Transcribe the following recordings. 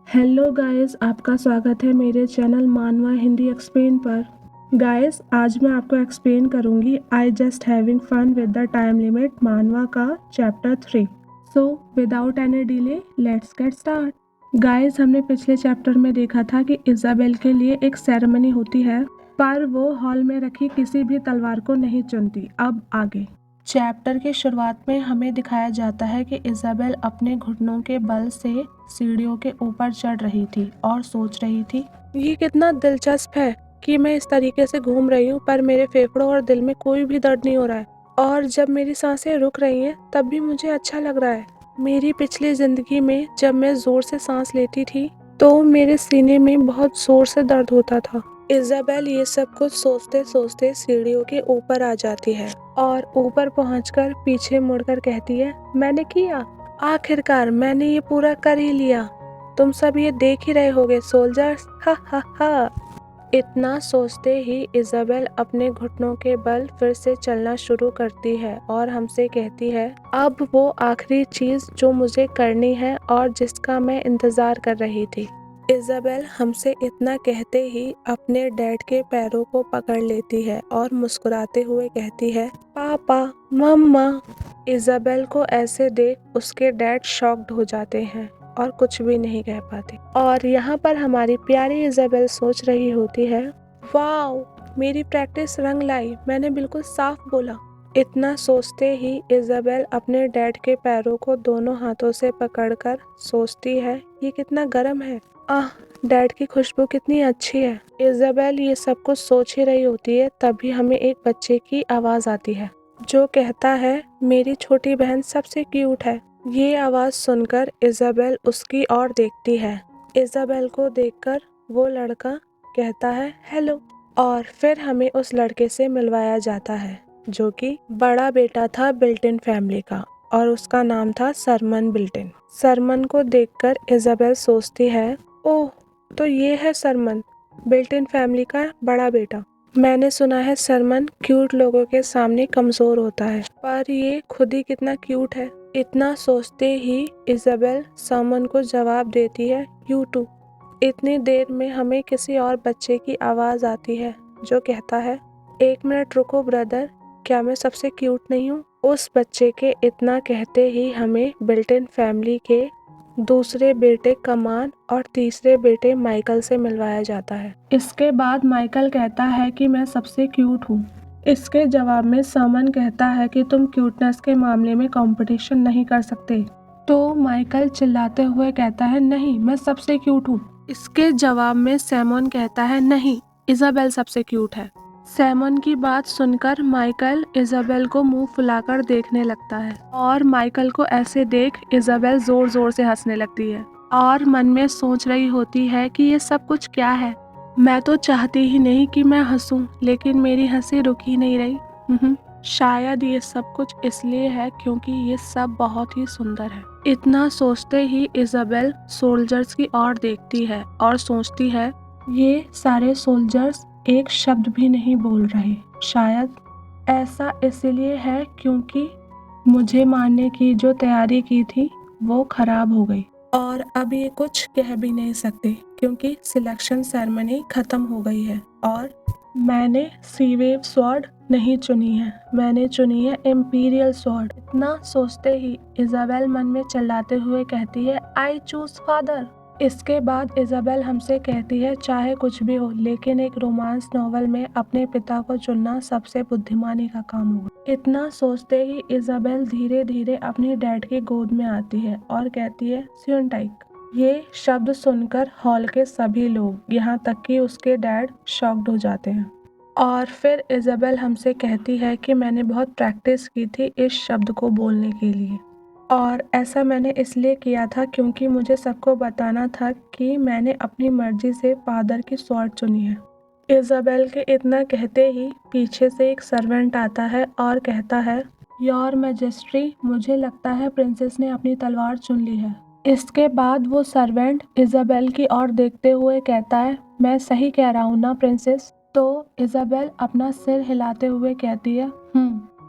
Hello guys, आपका स्वागत है मेरे चैनल मानवा हिंदी एक्सप्लेन पर। गाइस, आज मैं आपको एक्सप्लेन करूंगी I just having fun with the time limit मानवा का chapter 3। So without any delay let's get start. Guys, हमने पिछले चैप्टर में देखा था कि इजाबेल के लिए एक सेरेमनी होती है, पर वो हॉल में रखी किसी भी तलवार को नहीं चुनती। अब आगे चैप्टर की शुरुआत में हमें दिखाया जाता है कि इजाबेल अपने घुटनों के बल से सीढ़ियों के ऊपर चढ़ रही थी और सोच रही थी, ये कितना दिलचस्प है कि मैं इस तरीके से घूम रही हूँ पर मेरे फेफड़ों और दिल में कोई भी दर्द नहीं हो रहा है, और जब मेरी सांसें रुक रही हैं तब भी मुझे अच्छा लग रहा है। मेरी पिछली जिंदगी में जब मैं जोर से सांस लेती थी तो मेरे सीने में बहुत जोर से दर्द होता था। इजाबेल ये सब कुछ सोचते सोचते सीढ़ियों के ऊपर आ जाती है और ऊपर पहुंचकर पीछे मुड़कर कहती है, मैंने किया, आखिरकार मैंने ये पूरा कर ही लिया। तुम सब ये देख ही रहे होगे सोल्जर्स, हा हा हा। इतना सोचते ही इजाबेल अपने घुटनों के बल फिर से चलना शुरू करती है और हमसे कहती है, अब वो आखिरी चीज जो मुझे करनी है और जिसका मैं इंतजार कर रही थी। इजाबेल हमसे इतना कहते ही अपने डैड के पैरों को पकड़ लेती है और मुस्कुराते हुए कहती है, पापा, मम्मा। इजाबेल को ऐसे देख उसके डैड शॉक्ड हो जाते हैं और कुछ भी नहीं कह पाते। और यहाँ पर हमारी प्यारी इजाबेल सोच रही होती है, वाओ, मेरी प्रैक्टिस रंग लाई, मैंने बिल्कुल साफ बोला। इतना सोचते ही इजाबेल अपने डैड के पैरों को दोनों हाथों से पकड़कर सोचती है, ये कितना गर्म है, आह, डैड की खुशबू कितनी अच्छी है। इजाबेल ये सब कुछ सोच ही रही होती है, तभी हमें एक बच्चे की आवाज आती है जो कहता है, मेरी छोटी बहन सबसे क्यूट है। ये आवाज सुनकर इजाबेल उसकी ओर देखती है। इजाबेल को देखकर वो लड़का कहता है, हेलो, और फिर हमें उस लड़के से मिलवाया जाता है जो कि बड़ा बेटा था बिल्टन फैमिली का और उसका नाम था सरमन बिल्टन। सरमन को देखकर इजाबेल सोचती है, ओह, तो ये है सरमन, बिल्टन फैमिली का बड़ा बेटा। मैंने सुना है सरमन क्यूट लोगों के सामने कमजोर होता है, पर ये खुद ही कितना क्यूट है। इतना सोचते ही इजाबेल सरमन को जवाब देती है, यू टू। इतनी देर में हमें किसी और बच्चे की आवाज आती है जो कहता है, एक मिनट रुको ब्रदर, क्या मैं सबसे क्यूट नहीं हूँ? उस बच्चे के इतना कहते ही हमें बिल्टन फैमिली के दूसरे बेटे कमान और तीसरे बेटे माइकल से मिलवाया जाता है। इसके बाद माइकल कहता है कि मैं सबसे क्यूट हूँ। इसके जवाब में समन कहता है कि तुम क्यूटनेस के मामले में कंपटीशन नहीं कर सकते। तो माइकल चिल्लाते हुए कहता है, नहीं, मैं सबसे क्यूट हूँ। इसके जवाब में सैमन कहता है, नहीं, इजाबेल सबसे क्यूट है। सैमन की बात सुनकर माइकल इजाबेल को मुंह फुलाकर देखने लगता है और माइकल को ऐसे देख इजाबेल जोर जोर से हंसने लगती है और मन में सोच रही होती है कि ये सब कुछ क्या है। मैं तो चाहती ही नहीं कि मैं हंसूं, लेकिन मेरी हंसी रुक ही नहीं रही। शायद ये सब कुछ इसलिए है क्योंकि ये सब बहुत ही सुंदर है। इतना सोचते ही इजाबेल सोल्जर्स की ओर देखती है और सोचती है, ये सारे सोल्जर्स एक शब्द भी नहीं बोल रहे। शायद ऐसा इसलिए है क्योंकि मुझे मारने की जो तैयारी की थी वो खराब हो गई और अब ये कुछ कह भी नहीं सकते क्योंकि सिलेक्शन सेरेमनी खत्म हो गई है और मैंने सीवेव स्वॉर्ड नहीं चुनी है, मैंने चुनी है इम्पीरियल स्वॉर्ड। इतना सोचते ही इजाबेल मन में चिल्लाते हुए कहती है, आई चूज फादर। इसके बाद इजाबेल हमसे कहती है, चाहे कुछ भी हो, लेकिन एक रोमांस नॉवल में अपने पिता को चुनना सबसे बुद्धिमानी का काम होगा। इतना सोचते ही इजाबेल धीरे धीरे अपनी डैड की गोद में आती है और कहती है, स्यूनटाइक। ये शब्द सुनकर हॉल के सभी लोग, यहाँ तक कि उसके डैड, शॉक्ड हो जाते हैं। और फिर इजाबेल हमसे कहती है कि मैंने बहुत प्रैक्टिस की थी इस शब्द को बोलने के लिए, और ऐसा मैंने इसलिए किया था क्योंकि मुझे सबको बताना था कि मैंने अपनी मर्जी से फादर की स्वॉर्ड चुनी है। इजाबेल के इतना कहते ही पीछे से एक सर्वेंट आता है और कहता है, योर मैजेस्टी, मुझे लगता है प्रिंसेस ने अपनी तलवार चुन ली है। इसके बाद वो सर्वेंट इजाबेल की ओर देखते हुए कहता है, मैं सही कह रहा हूँ ना प्रिंसेस? तो इजाबेल अपना सिर हिलाते हुए कहती है,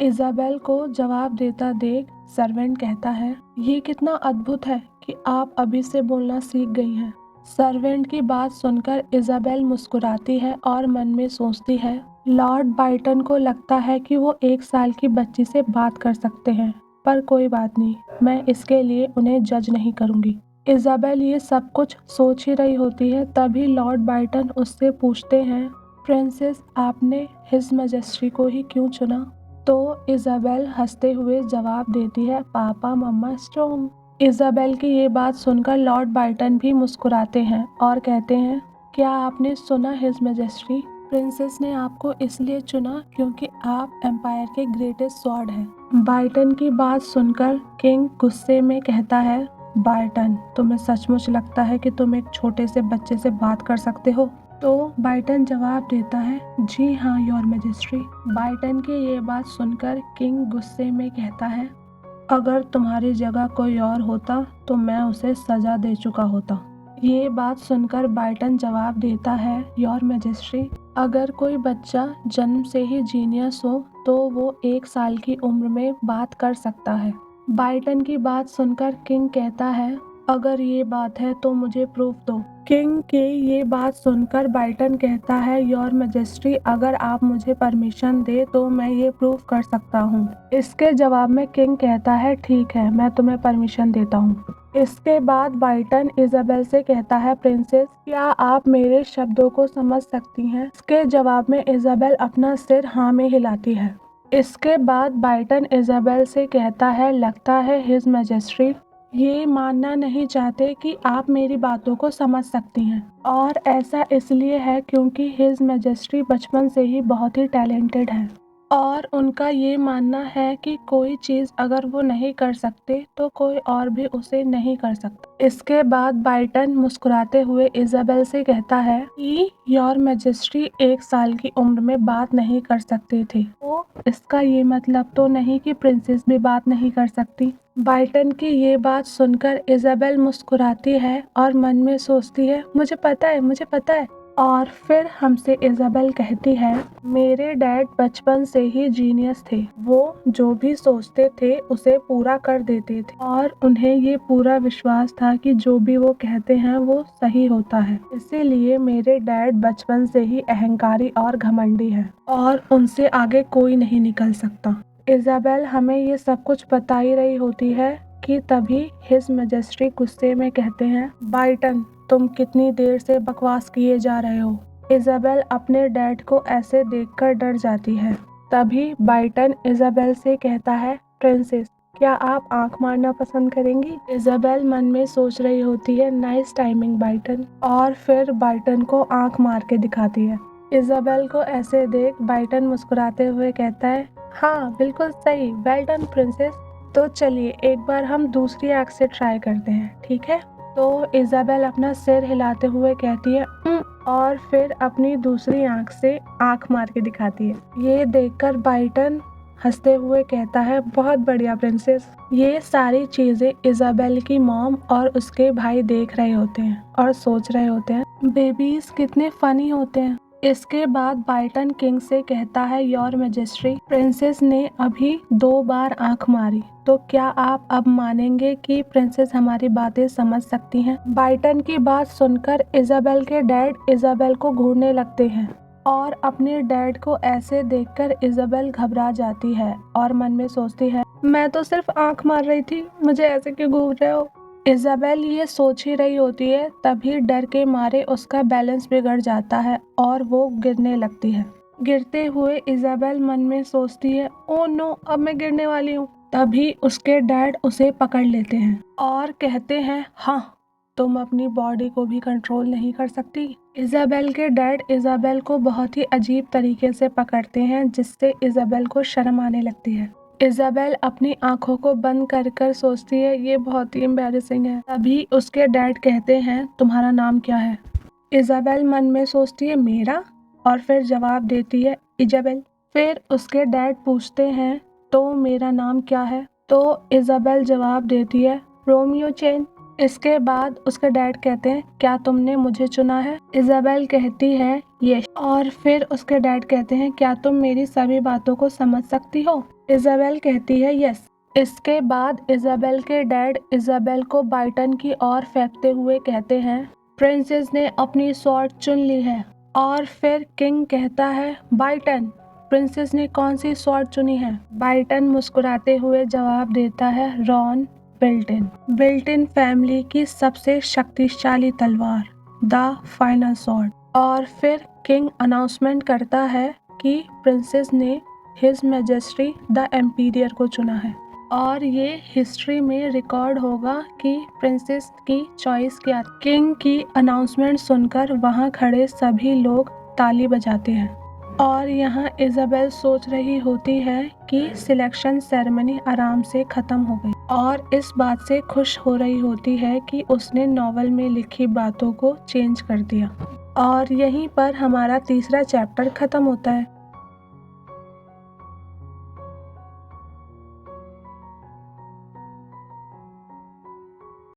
इजाबेल को जवाब देता देख सर्वेंट कहता है, ये कितना अद्भुत है कि आप अभी से बोलना सीख गई हैं। सर्वेंट की बात सुनकर इजाबेल मुस्कुराती है और मन में सोचती है, लॉर्ड बाइटन को लगता है कि वो 1 साल की बच्ची से बात कर सकते हैं, पर कोई बात नहीं, मैं इसके लिए उन्हें जज नहीं करूंगी। इजाबेल ये सब कुछ सोच ही रही होती है, तभी लॉर्ड बाइटन उससे पूछते हैं, प्रिंसेस आपने हिज मैजेस्टी को ही क्यों चुना? तो इजाबेल हंसते हुए जवाब देती है, पापा मम्मा स्टोम। इजाबेल की ये बात सुनकर लॉर्ड बाइटन भी मुस्कुराते हैं और कहते हैं, क्या आपने सुना हिज मैजेस्टी? प्रिंसेस ने आपको इसलिए चुना क्योंकि आप एम्पायर के ग्रेटेस्ट स्वॉर्ड हैं। बाइटन की बात सुनकर किंग गुस्से में कहता है, बाइटन तुम्हें सचमुच लगता है कि तुम एक छोटे से बच्चे से बात कर सकते हो? तो बाइटन जवाब देता है, जी हाँ योर मैजेस्टी। बाइटन की ये बात सुनकर किंग गुस्से में कहता है, अगर तुम्हारी जगह कोई और होता तो मैं उसे सजा दे चुका होता। ये बात सुनकर बाइटन जवाब देता है, योर मैजेस्टी, अगर कोई बच्चा जन्म से ही जीनियस हो तो वो 1 साल की उम्र में बात कर सकता है। बाइटन की बात सुनकर किंग कहता है, अगर ये बात है तो मुझे प्रूफ दो। किंग के ये बात सुनकर बाइटन कहता है, योर मैजेस्टी, अगर आप मुझे परमिशन दे तो मैं ये प्रूफ कर सकता हूँ। इसके जवाब में किंग कहता है, ठीक है, मैं तुम्हें परमिशन देता हूँ। इसके बाद बाइटन इजाबेल से कहता है, प्रिंसेस क्या आप मेरे शब्दों को समझ सकती हैं? इसके जवाब में इजाबेल अपना सिर हाँ में हिलाती है। इसके बाद बाइटन इजाबेल से कहता है, लगता है हिज मैजेस्टी ये मानना नहीं चाहते कि आप मेरी बातों को समझ सकती हैं, और ऐसा इसलिए है क्योंकि हिज मैजेस्टी बचपन से ही बहुत ही टैलेंटेड हैं और उनका ये मानना है कि कोई चीज़ अगर वो नहीं कर सकते तो कोई और भी उसे नहीं कर सकता। इसके बाद बाइटन मुस्कुराते हुए इजाबेल से कहता है कि योर मैजेस्टी 1 साल की उम्र में बात नहीं कर सकते थे, तो इसका ये मतलब तो नहीं कि प्रिंसेस भी बात नहीं कर सकती। बाइटन की ये बात सुनकर इजाबेल मुस्कुराती है और मन में सोचती है, मुझे पता है, मुझे पता है। और फिर हमसे इजाबेल कहती है, मेरे डैड बचपन से ही जीनियस थे, वो जो भी सोचते थे उसे पूरा कर देते थे और उन्हें ये पूरा विश्वास था कि जो भी वो कहते हैं वो सही होता है। इसीलिए मेरे डैड बचपन से ही अहंकारी और घमंडी है और उनसे आगे कोई नहीं निकल सकता। इजाबेल हमें ये सब कुछ बता ही रही होती है कि तभी हिज मैजेस्टी गुस्से में कहते हैं, बाइटन तुम कितनी देर से बकवास किए जा रहे हो। इजाबेल अपने डैड को ऐसे देखकर डर जाती है। तभी बाइटन इजाबेल से कहता है, प्रिंसेस क्या आप आंख मारना पसंद करेंगी? इजाबेल मन में सोच रही होती है, नाइस टाइमिंग बाइटन, और फिर बाइटन को आंख मार के दिखाती है। इजाबेल को ऐसे देख बाइटन मुस्कुराते हुए कहता है, हाँ बिल्कुल सही, वेल डन प्रिंसेस। तो चलिए एक बार हम दूसरी आंख से ट्राई करते हैं, ठीक है? तो इजाबेल अपना सिर हिलाते हुए कहती है, और फिर अपनी दूसरी आंख से आंख मार के दिखाती है। ये देखकर बाइटन हंसते हुए कहता है, बहुत बढ़िया प्रिंसेस। ये सारी चीजें इजाबेल की मॉम और उसके भाई देख रहे होते हैं और सोच रहे होते हैं, बेबीज कितने फनी होते हैं। इसके बाद बाइटन किंग से कहता है, योर मैजेस्टी, प्रिंसेस ने अभी 2 बार आंख मारी, तो क्या आप अब मानेंगे कि प्रिंसेस हमारी बातें समझ सकती हैं? बाइटन की बात सुनकर इजाबेल के डैड इजाबेल को घूरने लगते हैं और अपने डैड को ऐसे देखकर इजाबेल घबरा जाती है और मन में सोचती है, मैं तो सिर्फ आंख मार रही थी, मुझे ऐसे क्यों घूर रहे हो? इजाबेल ये सोच ही रही होती है, तभी डर के मारे उसका बैलेंस बिगड़ जाता है और वो गिरने लगती है। गिरते हुए इजाबेल मन में सोचती है, ओ नो, अब मैं गिरने वाली हूँ। तभी उसके डैड उसे पकड़ लेते हैं और कहते हैं, हाँ तुम अपनी बॉडी को भी कंट्रोल नहीं कर सकती। इजाबेल के डैड इजाबेल को बहुत ही अजीब तरीके से पकड़ते हैं, जिससे इजाबेल को शर्म आने लगती है। इजाबेल अपनी आंखों को बंद कर कर सोचती है, ये बहुत ही एम्बैरेसिंग है। तभी उसके डैड कहते हैं, तुम्हारा नाम क्या है? इजाबेल मन में सोचती है, मेरा, और फिर जवाब देती है, इजाबेल। फिर उसके डैड पूछते हैं, तो मेरा नाम क्या है? तो इजाबेल जवाब देती है, रोमियो चेन। इसके बाद उसके डैड कहते हैं, क्या तुमने मुझे चुना है? इजाबेल कहती है, यस। और फिर उसके डैड कहते हैं, क्या तुम मेरी सभी बातों को समझ सकती हो? इजाबेल कहती है, यस। इसके बाद इजाबेल के डैड इजाबेल को बाइटन की ओर फेंकते हुए कहते हैं, प्रिंसेस ने अपनी स्वॉर्ड चुन ली है। और फिर किंग कहता है, बाइटन, प्रिंसेस ने कौन सी स्वॉर्ड चुनी है? बाइटन मुस्कुराते हुए जवाब देता है, रॉन बिल्टिन। बिल्टिन फैमिली की सबसे शक्तिशाली तलवार, द फाइनल स्वॉर्ड। और फिर किंग अनाउंसमेंट करता है कि प्रिंसेस ने हिज मैजेस्टी द एम्पीरियर को चुना है और ये हिस्ट्री में रिकॉर्ड होगा कि प्रिंसेस की चॉइस क्या। किंग की अनाउंसमेंट सुनकर वहां खड़े सभी लोग ताली बजाते हैं और यहाँ इजाबेल सोच रही होती है कि सिलेक्शन सेरेमनी आराम से खत्म हो गई और इस बात से खुश हो रही होती है कि उसने नॉवेल में लिखी बातों को चेंज कर दिया। और यहीं पर हमारा तीसरा चैप्टर खत्म होता है।